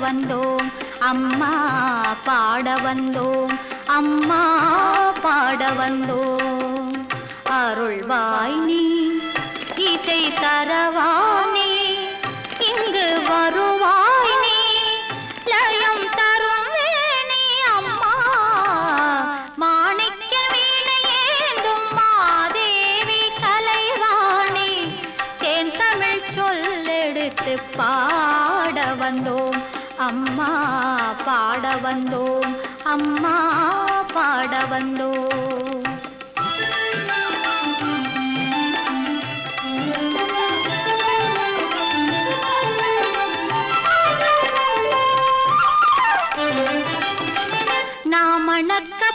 வந்தோம் அம்மா பாட வந்தோம் அம்மா பாட வந்தோம் அருள்வாய் நீ இசை தரவானே இங்கு வருவாய் நீ லயம் தரும் வேணி அம்மா மாணிக்க வீணையேந்தும் மாதேவி கலைவாணி தேன் தமிழ் சொல்லெடுத்து பாட வந்தோம் அம்மா பாட வந்தோம் அம்மா பாட வந்தோம்